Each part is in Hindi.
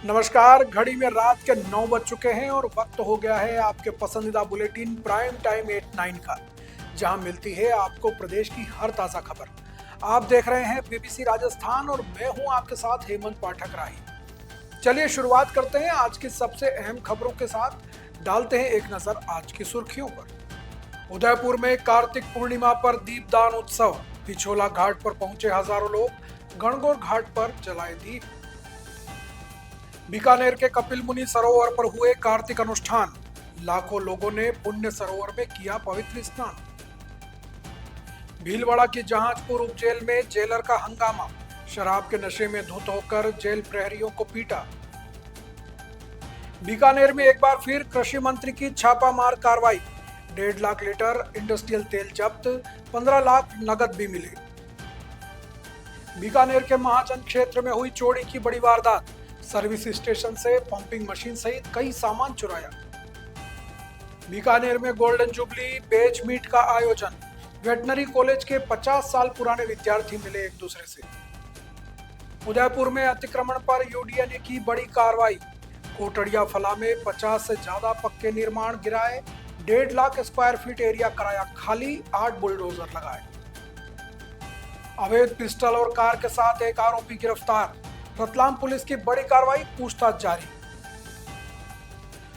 नमस्कार। घड़ी में रात के 9 बज चुके हैं और वक्त हो गया है आपके पसंदीदा बुलेटिन प्राइम टाइम 8-9 का, जहां मिलती है आपको प्रदेश की हर ताजा खबर। आप देख रहे हैं बीबीसी राजस्थान और मैं हूं आपके साथ हेमंत पाठक राही। चलिए शुरुआत करते हैं आज की सबसे अहम खबरों के साथ। डालते हैं एक नजर आज की सुर्खियों पर। उदयपुर में कार्तिक पूर्णिमा पर दीपदान उत्सव। पिछोला घाट पर पहुंचे हजारों लोग। गणगौर घाट पर जलाए दीप। बीकानेर के कपिल मुनि सरोवर पर हुए कार्तिक अनुष्ठान। लाखों लोगों ने पुण्य सरोवर में किया पवित्र स्नान। भीलवाड़ा की जहाजपुर उप जेल में जेलर का हंगामा। शराब के नशे में धुत होकर जेल प्रहरियों को पीटा। बीकानेर में एक बार फिर कृषि मंत्री की छापामार कार्रवाई। 1.5 लाख लीटर इंडस्ट्रियल तेल जब्त, 15 लाख नगद भी मिले। बीकानेर के महाजन क्षेत्र में हुई चोरी की बड़ी वारदात। सर्विस स्टेशन से पंपिंग मशीन सहित कई सामान चुराया। बीकानेर में गोल्डन जुबली बेच मीट का आयोजन। वेटनरी कॉलेज के 50 साल पुराने विद्यार्थी मिले एक दूसरे से। उदयपुर में अतिक्रमण पर यूडीए ने की बड़ी कार्रवाई। कोटड़िया फला में 50 से ज्यादा पक्के निर्माण गिराए। 1.5 लाख स्क्वायर फीट एरिया कराया खाली, 8 बुलडोजर लगाए। अवैध पिस्टल और कार के साथ एक आरोपी गिरफ्तार। रतलाम पुलिस की बड़ी कार्रवाई, पूछताछ जारी।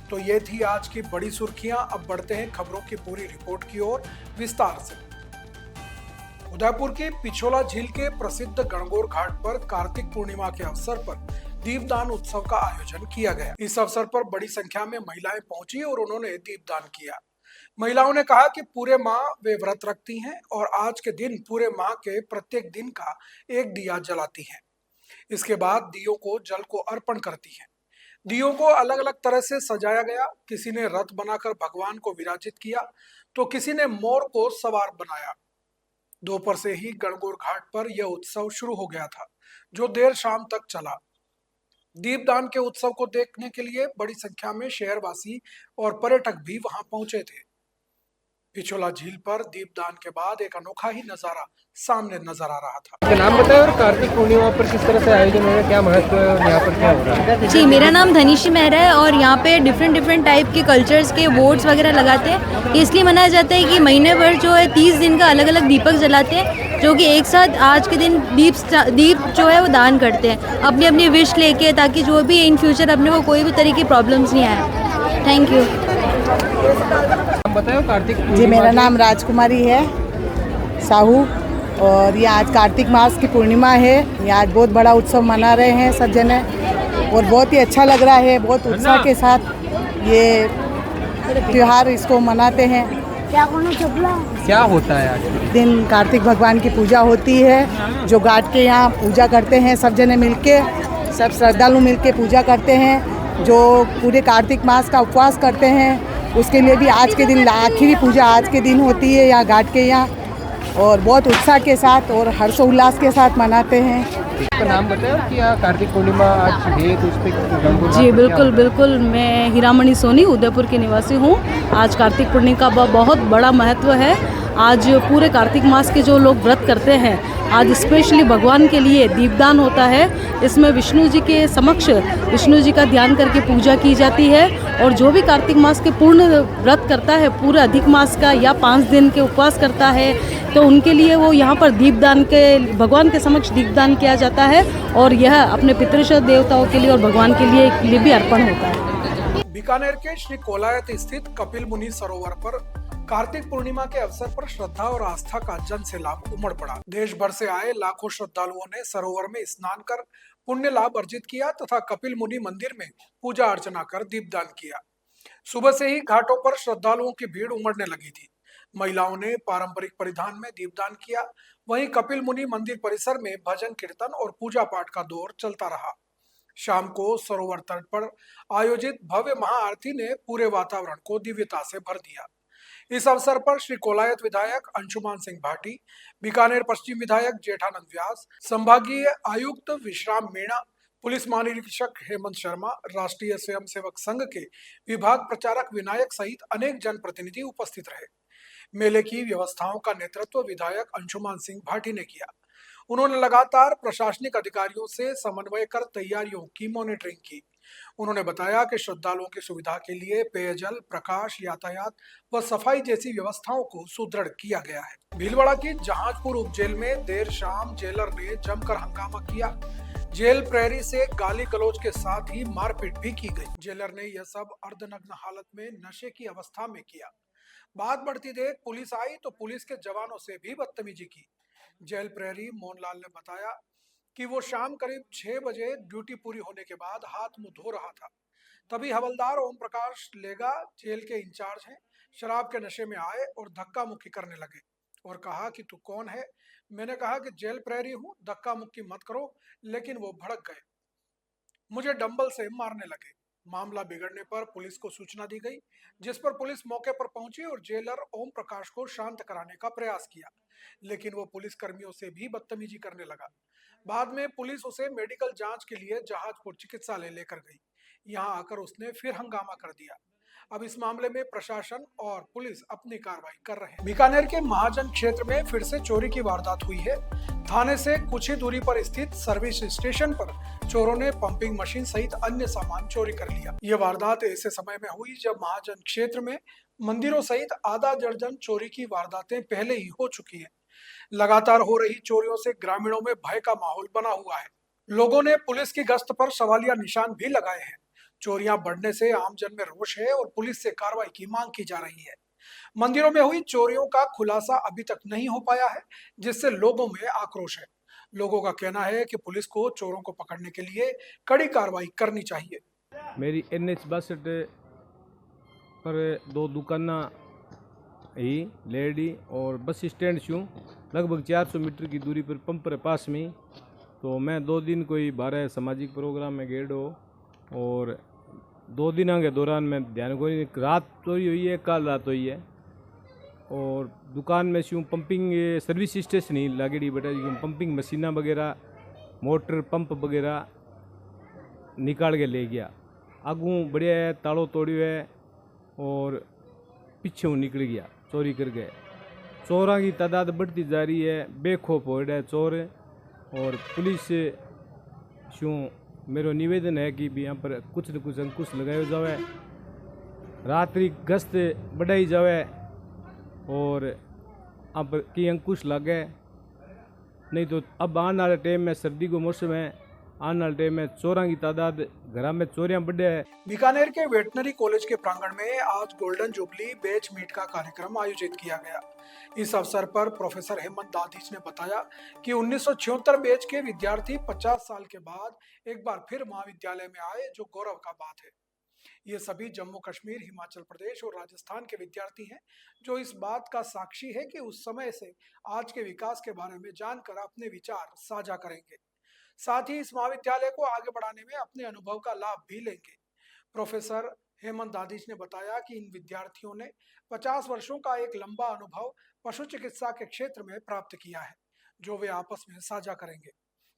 तो ये थी आज की बड़ी सुर्खियां। अब बढ़ते हैं खबरों की पूरी रिपोर्ट की ओर विस्तार से। उदयपुर की पिछोला झील के प्रसिद्ध गणगौर घाट पर कार्तिक पूर्णिमा के अवसर पर दीपदान उत्सव का आयोजन किया गया। इस अवसर पर बड़ी संख्या में महिलाएं पहुंची और उन्होंने दीपदान किया। महिलाओं ने कहा कि पूरे माह वे व्रत रखती हैं और आज के दिन पूरे माह के प्रत्येक दिन का एक दिया जलाती हैं। इसके बाद दियों को जल को अर्पण करती हैं। दियों को अलग अलग तरह से सजाया गया। किसी ने रथ बनाकर भगवान को विराजित किया तो किसी ने मोर को सवार बनाया। दोपहर से ही गणगौर घाट पर यह उत्सव शुरू हो गया था, जो देर शाम तक चला। दीपदान के उत्सव को देखने के लिए बड़ी संख्या में शहरवासी और पर्यटक भी वहां पहुंचे थे। पिछोला झील पर दीपदान के बाद एक अनोखा ही नजारा सामने नजर आ रहा था। का नाम बताएं और कार्तिक पूर्णिमा पर किस तरह से आयोजन हो रहा है, क्या महत्व है और यहाँ पर क्या हो रहा है? जी, मेरा नाम धनीशी मेहरा है और यहाँ पे डिफरेंट टाइप के कल्चर्स के बोर्ड्स वगैरह लगाते हैं। इसलिए मनाया जाता है कि महीने भर जो है 30 दिन का अलग अलग दीपक जलाते हैं, जो कि एक साथ आज के दिन दीप जो है वो दान करते हैं अपनी अपनी विश लेके, ताकि जो भी इन फ्यूचर अपने को कोई भी तरह की प्रॉब्लम्स नहीं आए। Thank you. नाम बताएं और कार्तिक जी, मेरा नाम राजकुमारी है साहू और ये आज कार्तिक मास की पूर्णिमा है। ये आज बहुत बड़ा उत्सव मना रहे हैं सब जने और बहुत ही अच्छा लग रहा है। बहुत उत्साह के साथ ये त्योहार इसको मनाते हैं। क्या होता है आज के दिन? दिन कार्तिक भगवान की पूजा होती है, जो घाट के यहाँ पूजा करते हैं सब जने मिलके, सब श्रद्धालु मिलके पूजा करते हैं। जो पूरे कार्तिक मास का उपवास करते हैं उसके लिए भी आज के दिन आखिरी पूजा आज के दिन होती है यहाँ घाट के यहाँ, और बहुत उत्साह के साथ और हर्षोल्लास के साथ मनाते हैं। आपका नाम बताएं कि यहाँ कार्तिक पूर्णिमा आज है तो उस पर जी बिल्कुल, मैं हीरामणि सोनी उदयपुर की निवासी हूँ। आज कार्तिक पूर्णिमा का बहुत बड़ा महत्व है। आज पूरे कार्तिक मास के जो लोग व्रत करते हैं, आज स्पेशली भगवान के लिए दीपदान होता है। इसमें विष्णु जी के समक्ष विष्णु जी का ध्यान करके पूजा की जाती है और जो भी कार्तिक मास के पूर्ण व्रत करता है, पूरे अधिक मास का या 5 दिन के उपवास करता है, तो उनके लिए वो यहाँ पर दीपदान के भगवान के समक्ष दीपदान किया जाता है और यह अपने पितृश्र देवताओं के लिए और भगवान के लिए भी अर्पण होता है। बीकानेर के श्री कोलायत स्थित कपिल मुनि सरोवर पर कार्तिक पूर्णिमा के अवसर पर श्रद्धा और आस्था का जन सैलाब उमड़ पड़ा। देश भर से आए लाखों श्रद्धालुओं ने सरोवर में स्नान कर पुण्य लाभ अर्जित किया तथा कपिल मुनि मंदिर में पूजा अर्चना कर दीपदान किया। सुबह से ही घाटों पर श्रद्धालुओं की भीड़ उमड़ने लगी थी। महिलाओं ने पारंपरिक परिधान में दीपदान किया। वहीं कपिल मुनि मंदिर परिसर में भजन कीर्तन और पूजा पाठ का दौर चलता रहा। शाम को सरोवर तट पर आयोजित भव्य महाआरती ने पूरे वातावरण को दिव्यता से भर दिया। इस अवसर पर श्री कोलायत विधायक अंशुमान सिंह भाटी, बीकानेर पश्चिम विधायक जेठानंद व्यास, संभागीय आयुक्त विश्राम मीणा, पुलिस महानिरीक्षक हेमंत शर्मा, राष्ट्रीय स्वयंसेवक संघ के विभाग प्रचारक विनायक सहित अनेक जनप्रतिनिधि उपस्थित रहे। मेले की व्यवस्थाओं का नेतृत्व विधायक अंशुमान सिंह भाटी ने किया। उन्होंने लगातार प्रशासनिक अधिकारियों से समन्वय कर तैयारियों की मॉनिटरिंग की। उन्होंने बताया कि श्रद्धालुओं की सुविधा के लिए पेयजल, प्रकाश, यातायात व सफाई जैसी व्यवस्थाओं को सुदृढ़ किया गया है। भीलवाड़ा की जहाजपुर उप जेल में देर शाम जेलर ने जमकर हंगामा किया। जेल प्रहरी से गाली गलौज के साथ ही मारपीट भी की गई। जेलर ने यह सब अर्धनग्न हालत में नशे की अवस्था में किया। बात बढ़ती देख पुलिस आई तो पुलिस के जवानों से भी बदतमीजी की। जेल प्रहरी मोहनलाल ने बताया कि वो शाम करीब 6 बजे ड्यूटी पूरी होने के बाद हाथ मुंह धो रहा था। तभी हवलदार ओम प्रकाश लेगा, जेल के इंचार्ज हैं, शराब के नशे में आए और धक्का मुक्की करने लगे और कहा कि तू कौन है। मैंने कहा कि जेल प्रहरी हूं, धक्का मुक्की मत करो, लेकिन वो भड़क गए, मुझे डंबल से मारने लगे। मामला बिगड़ने पर पुलिस को सूचना दी गई, जिस पर पुलिस मौके पर पहुंची और जेलर ओम प्रकाश को शांत कराने का प्रयास किया, लेकिन वो पुलिस कर्मियों से भी बदतमीजी करने लगा। बाद में पुलिस उसे मेडिकल जांच के लिए जहाजपुर चिकित्सालय लेकर गई। यहां आकर उसने फिर हंगामा कर दिया। अब इस मामले में प्रशासन और पुलिस अपनी कार्रवाई कर रहे हैं। बीकानेर के महाजन क्षेत्र में फिर से चोरी की वारदात हुई है। थाने से कुछ ही दूरी पर स्थित सर्विस स्टेशन पर चोरों ने पंपिंग मशीन सहित अन्य सामान चोरी कर लिया। यह वारदात ऐसे समय में हुई जब महाजन क्षेत्र में मंदिरों सहित आधा दर्जन चोरी की वारदातें पहले ही हो चुकी है। लगातार हो रही चोरियों से ग्रामीणों में भय का माहौल बना हुआ है। लोगों ने पुलिस की गश्त पर सवालिया निशान भी लगाए हैं। चोरियां बढ़ने से आमजन में रोष है और पुलिस से कार्रवाई की मांग की जा रही है। मंदिरों में हुई चोरियों का खुलासा अभी तक नहीं हो पाया है, जिससे लोगों में आक्रोश है। लोगों का कहना है कि पुलिस को चोरों को पकड़ने के लिए कड़ी कार्रवाई करनी चाहिए। मेरी NH 62 पर 2 दुकाना ही लेडी और बस स्टैंड छूँ लगभग 400 मीटर की दूरी पर पंप के पास में। तो मैं 2 दिन कोई 12 सामाजिक प्रोग्राम में गेड़ हो और 2 दिनों के दौरान मैं ध्यान को रात चोरी हुई है, कल रात हुई है। और दुकान में छूँ पंपिंग सर्विस स्टेशन ही लागेड़ी बेटा पंपिंग मशीना वगैरह मोटर पंप वगैरह निकाल के ले गया। आगू बढ़िया है, तालों तोड़ियो है और पीछे निकल गया चोरी कर गए। चोरों की तादाद बढ़ती जा रही है, बेखौफ हो रहा है चोर। और पुलिस से शूँ मेरा निवेदन है कि भी यहाँ पर कुछ न कुछ अंकुश लगाया जाए, रात्रि गश्त बढ़ाई जाए और अब की अंकुश लगे। नहीं तो अब आने वाले टाइम में सर्दी को मौसम है, आने वाले टाइम में चोरों की तादाद घर में चोरियां बढ़े है। बीकानेर के वेटनरी कॉलेज के प्रांगण में आज गोल्डन जुबली बैच मीट का कार्यक्रम आयोजित किया गया। इस अवसर पर प्रोफेसर हेमंत दाधीच ने बताया कि 1976 बैच के विद्यार्थी 50 साल के बाद एक बार फिर महाविद्यालय में आए, जो गौरव का बात है। ये सभी जम्मू कश्मीर, हिमाचल प्रदेश और राजस्थान के विद्यार्थी हैं, जो इस बात का साक्षी है कि उस समय से आज के विकास के बारे में जानकर अपने विचार साझा करेंगे। साथ ही इस महाविद्यालय को आगे बढ़ाने में अपने अनुभव का लाभ भी लेंगे। प्रोफेसर हेमंत दाधीच ने बताया कि इन विद्यार्थियों ने 50 वर्षों का एक लंबा अनुभव पशु चिकित्सा के क्षेत्र में प्राप्त किया है, जो वे आपस में साझा करेंगे।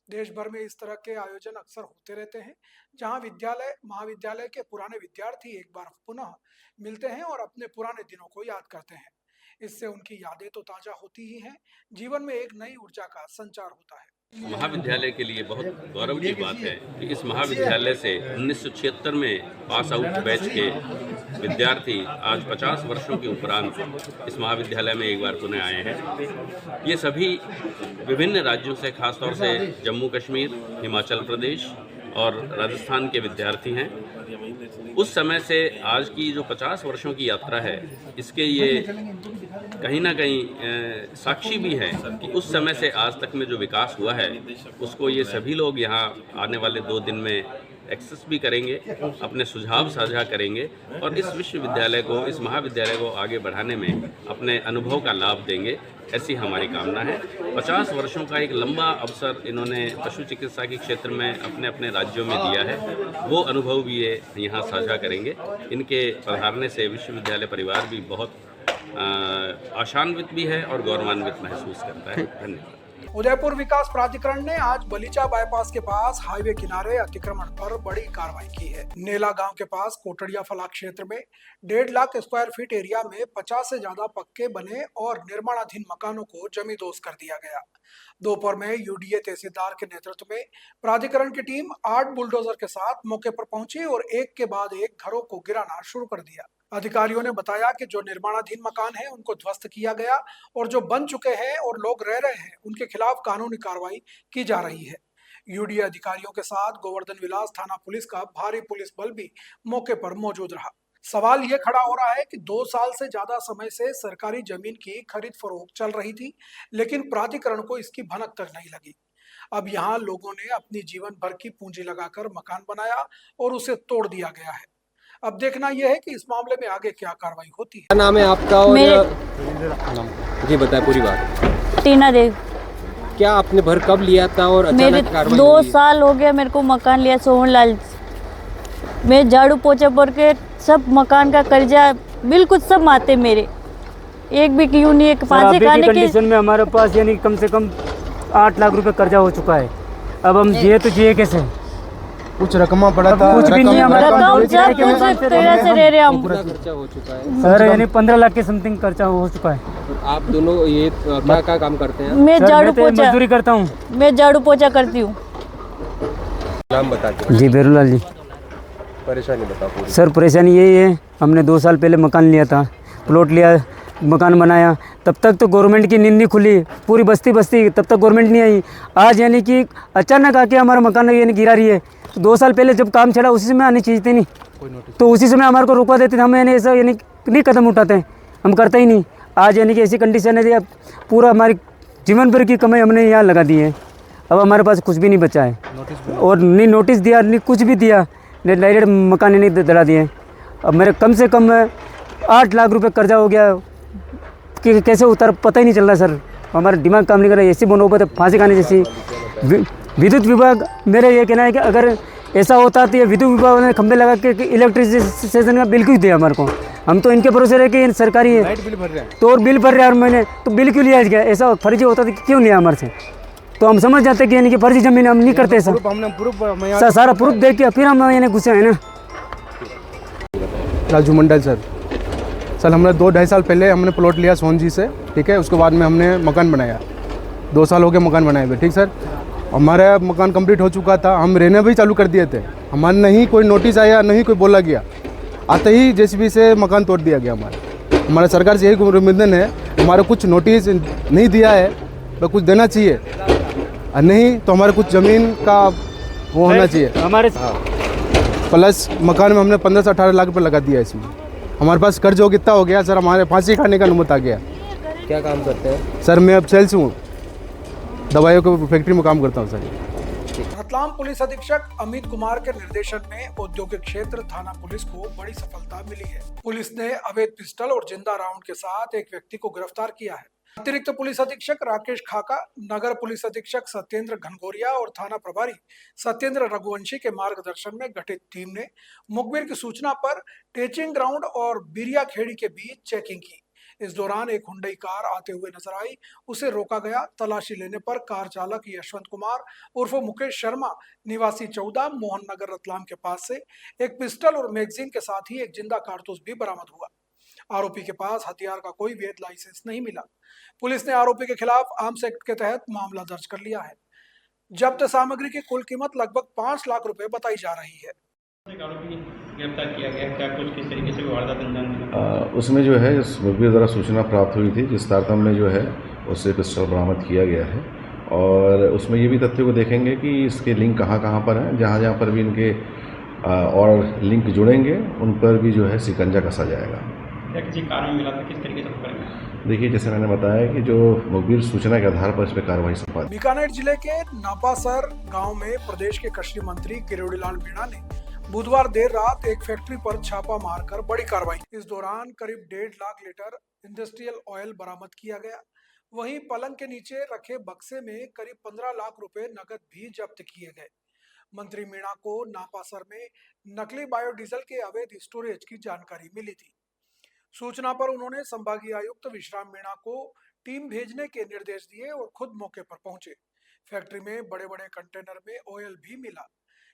देश भर में इस तरह के आयोजन अक्सर होते रहते हैं, जहां विद्यालय, महाविद्यालय के पुराने विद्यार्थी एक बार पुनः मिलते हैं और अपने पुराने दिनों को याद करते हैं। इससे उनकी यादें तो ताजा होती ही हैं, जीवन में एक नई ऊर्जा का संचार होता है। महाविद्यालय के लिए बहुत गौरव की बात है कि इस महाविद्यालय से 1976 में पास आउट बैच के विद्यार्थी आज 50 वर्षों के उपरांत इस महाविद्यालय में एक बार पुनः आए हैं। ये सभी विभिन्न राज्यों से, खासतौर से जम्मू कश्मीर, हिमाचल प्रदेश और राजस्थान के विद्यार्थी हैं। उस समय से आज की जो 50 वर्षों की यात्रा है, इसके ये कहीं ना कहीं साक्षी भी है कि उस समय से आज तक में जो विकास हुआ है, उसको ये सभी लोग यहाँ आने वाले 2 दिन में एक्सेस भी करेंगे, अपने सुझाव साझा करेंगे और इस विश्वविद्यालय को, इस महाविद्यालय को आगे बढ़ाने में अपने अनुभव का लाभ देंगे, ऐसी हमारी कामना है। 50 वर्षों का एक लंबा अवसर इन्होंने पशु चिकित्सा के क्षेत्र में अपने अपने राज्यों में दिया है, वो अनुभव भी ये यहाँ साझा करेंगे। इनके पधारने से विश्वविद्यालय परिवार भी बहुत आशान्वित भी है और गौरवान्वित महसूस करता है। धन्यवाद। उदयपुर विकास प्राधिकरण ने आज बलीचा बाईपास के पास हाईवे किनारे अतिक्रमण पर बड़ी कार्रवाई की है। नेला गांव के पास कोटड़िया फला क्षेत्र में 1.5 लाख स्क्वायर फीट एरिया में 50 से ज्यादा पक्के बने और निर्माणाधीन मकानों को जमींदोज कर दिया गया। दोपहर में यूडीए तहसीलदार के नेतृत्व में प्राधिकरण की टीम 8 बुलडोजर के साथ मौके पर पहुंची और एक के बाद एक घरों को गिराना शुरू कर दिया। अधिकारियों ने बताया कि जो निर्माणाधीन मकान हैं उनको ध्वस्त किया गया और जो बन चुके हैं और लोग रह रहे हैं उनके खिलाफ कानूनी कार्रवाई की जा रही है। यूडीए अधिकारियों के साथ गोवर्धन विलास थाना पुलिस का भारी पुलिस बल भी मौके पर मौजूद रहा। सवाल ये खड़ा हो रहा है कि 2 साल से ज्यादा समय से सरकारी जमीन की खरीद फरोख्त चल रही थी, लेकिन प्राधिकरण को इसकी भनक तक नहीं लगी। अब यहाँ लोगों ने अपनी जीवन भर की पूंजी लगाकर मकान बनाया और उसे तोड़ दिया गया है। अब देखना यह है कि इस मामले में आगे क्या कार्रवाई होती है। क्या नाम है आपका और जी बताएं पूरी बात। टीना देव। क्या आपने घर कब लिया था और मेरे अचानक कार्रवाई 2 हुई? साल हो गया मेरे को मकान लिया सोहनलाल। मैं झाड़ू पोछा पर के सब मकान का कर्जा बिल्कुल सब माते मेरे, एक भी क्यों नहीं। एक पाँच खाने की कंडीशन में हमारे पास यानी कम से कम 8 लाख रुपए कर्जा हो चुका है। अब हम जिए तो जिए कैसे? कुछ रकमा पड़ा था, कुछ भी नहीं हमारा रकम सब कुछ तेरह से रह रहे हम। पूरा खर्चा हो चुका है सर, यानी 15 लाख के समथिंग खर्चा हो चुका है। और आप दोनों ये क्या क्या काम करते हैं? मैं झाड़ू तो पोछा मजदूरी करता हूँ। मैं झाड़ू पोछा करती हूँ। नाम बताते जी बेरूलाल जी। परेशानी बताओ पूरी। सर परेशानी यही है, हमने 2 साल पहले मकान लिया था, प्लॉट लिया, मकान बनाया, तब तक तो गवर्नमेंट की नींद नहीं खुली, पूरी बस्ती तब तक गवर्नमेंट नहीं आई। आज यानी कि अचानक आके हमारा मकान यानी गिरा रही है। 2 साल पहले जब काम चला उसी समय आनी चाहिए थी नहीं, तो उसी समय हमारे को रुकवा देते थे। हम यानी ऐसा यानी नहीं कदम उठाते हैं, हम करते ही नहीं। आज यानी कि ऐसी कंडीशन है, पूरा हमारी जीवन भर की कमाई हमने यहाँ लगा दी है। अब हमारे पास कुछ भी नहीं बचा है और नहीं नोटिस दिया, नहीं कुछ भी दिया, नहीं डायरेक्ट मकान नहीं दिला दिए। अब मेरे कम से कम 8 लाख रुपए कर्जा हो गया कि कैसे उतर पता ही नहीं चल रहा सर। हमारा दिमाग काम नहीं कर रहा है। ऐसी बनोबत है फांसी खाने जैसी। विद्युत विभाग, मेरा ये कहना है कि अगर ऐसा होता तो ये विद्युत विभाग ने खंभे लगा के इलेक्ट्रिसिटी का बिल क्यों दिया हमारे को? हम तो इनके भरोसे रहे कि सरकारी है तो और बिल भर रहे हैं हर महीने, तो बिल क्यों लिया गया? ऐसा फर्जी होता तो क्यों लिया हमारे से? तो हम समझ जाते कि यानी कि फर्जी जमीन हम नहीं करते सर। सारा प्रूफ देख के फिर हम यानी घुसे हैं ना। राजू मंडल सर हमने 2-2.5 साल पहले हमने प्लॉट लिया सोहन जी से, ठीक है। उसके बाद में हमने मकान बनाया, 2 साल हो गए मकान बनाए हुए, ठीक सर। हमारा मकान कंप्लीट हो चुका था, हम रहने भी चालू कर दिए थे। हमारे नहीं कोई नोटिस आया, नहीं कोई बोला गया, आते ही जेसीबी से मकान तोड़ दिया गया हमारा सरकार से यही निवेदन है, हमारा कुछ नोटिस नहीं दिया है तो कुछ देना चाहिए, और नहीं तो हमारे कुछ ज़मीन का वो होना चाहिए हमारे। प्लस मकान में हमने 15 से 18 लाख रुपये लगा दिया इसमें। हमारे पास कर्ज हो कितना हो गया सर, हमारे फांसी खाने का नौबत आ गया। क्या काम करते हैं सर? मैं अब सेल्स हूँ, दवाइयों की फैक्ट्री में काम करता हूँ सर। रतलाम पुलिस अधीक्षक अमित कुमार के निर्देशन में औद्योगिक क्षेत्र थाना पुलिस को बड़ी सफलता मिली है। पुलिस ने अवैध पिस्टल और जिंदा राउंड के साथ एक व्यक्ति को गिरफ्तार किया है। अतिरिक्त पुलिस अधीक्षक राकेश खाका, नगर पुलिस अधीक्षक सत्येंद्र घनघोरिया और थाना प्रभारी सत्येंद्र रघुवंशी के मार्गदर्शन में गठित टीम ने मुखबिर की सूचना पर टेचिंग ग्राउंड और बिरिया खेड़ी के बीच चेकिंग की। इस दौरान एक हुंडई कार आते हुए नजर आई, उसे रोका गया। तलाशी लेने पर कार चालक यशवंत कुमार उर्फ मुकेश शर्मा निवासी 14 मोहन नगर रतलाम के पास से एक पिस्टल और मैगजीन के साथ ही एक जिंदा कारतूस भी बरामद हुआ। आरोपी के पास हथियार का कोई वैध लाइसेंस नहीं मिला। पुलिस ने आरोपी के खिलाफ आर्म्स एक्ट के तहत मामला दर्ज कर लिया है। जब्त सामग्री की कुल कीमत लगभग 5 लाख रुपए बताई जा रही है। गिरफ्तार किया गया, क्या कुछ किस तरीके से वारदात अंजाम दिया? उसमें जो है मुखबिर द्वारा सूचना प्राप्त हुई थी, जिस तारतम्य में जो है उससे पिस्टल बरामद किया गया है। और उसमें ये भी तथ्य को देखेंगे कि इसके लिंक कहाँ कहाँ पर हैं, जहाँ जहाँ पर भी इनके और लिंक जुड़ेंगे उन पर भी जो है शिकंजा कसा जाएगा। क्या किसी कार में मिला था, किस तरीके से पकड़ेंगे? देखिए, जैसे मैंने बताया कि जो मुखबिर सूचना के आधार पर इस पर कार्रवाई संपादित। बीकानेर जिले के नापासर गांव में प्रदेश के कृषि मंत्री किरोड़ीलाल मीणा ने बुधवार देर रात एक फैक्ट्री पर छापा मारकर बड़ी कार्रवाई। इस दौरान करीब 1.5 लाख लीटर इंडस्ट्रियल ऑयल बरामद किया गया। वहीं पलंग के नीचे रखे बक्से में करीब 15 लाख रुपए नकद भी जब्त किए गए। मंत्री मीणा को नापासर में नकली बायोडीजल के अवैध स्टोरेज की जानकारी मिली थी। सूचना पर उन्होंने संभागीय आयुक्त विश्राम मीणा को टीम भेजने के निर्देश दिए और खुद मौके पर पहुंचे। फैक्ट्री में बड़े बड़े कंटेनर में ऑयल भी मिला।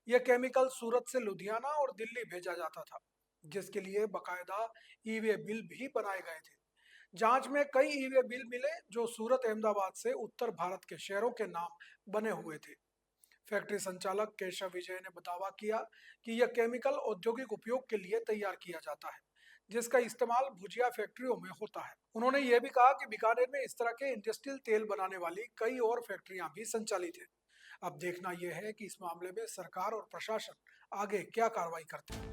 यह केमिकल सूरत से लुधियाना और दिल्ली भेजा जाता था, जिसके लिए बकायदा ई-वे बिल भी बनाए गए थे। जांच में कई ई-वे बिल मिले जो सूरत अहमदाबाद से उत्तर भारत के शहरों के नाम बने हुए थे। फैक्ट्री संचालक केशव विजय ने दावा किया कि यह केमिकल औद्योगिक उपयोग के लिए तैयार किया जाता है, जिसका इस्तेमाल भुजिया फैक्ट्रियों में होता है। उन्होंने यह भी कहा कि बीकानेर में इस तरह के इंडस्ट्रियल तेल बनाने वाली कई और फैक्ट्रियां भी संचालित हैं। अब देखना यह है कि इस मामले में सरकार और प्रशासन आगे क्या कार्रवाई करते हैं।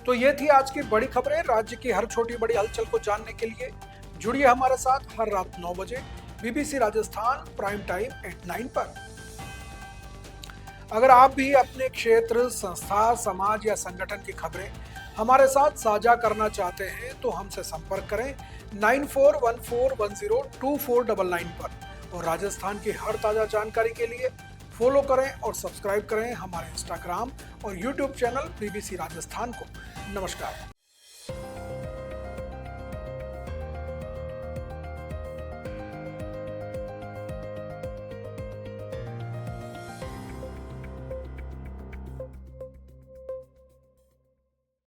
तो ये थी आज की बड़ी खबरें। राज्य की हर छोटी बड़ी हलचल को जानने के लिए जुड़िए हमारे साथ हर रात 9 बजे BBC Rajasthan prime time at 9 पर। अगर आप भी अपने क्षेत्र, संस्था, समाज या संगठन की खबरें हमारे साथ साझा करना चाहते हैं तो हमसे संपर्क करें 9414102499 पर। और राजस्थान की हर ताजा जानकारी के लिए फॉलो करें और सब्सक्राइब करें हमारे इंस्टाग्राम और यूट्यूब चैनल BBC राजस्थान को। नमस्कार।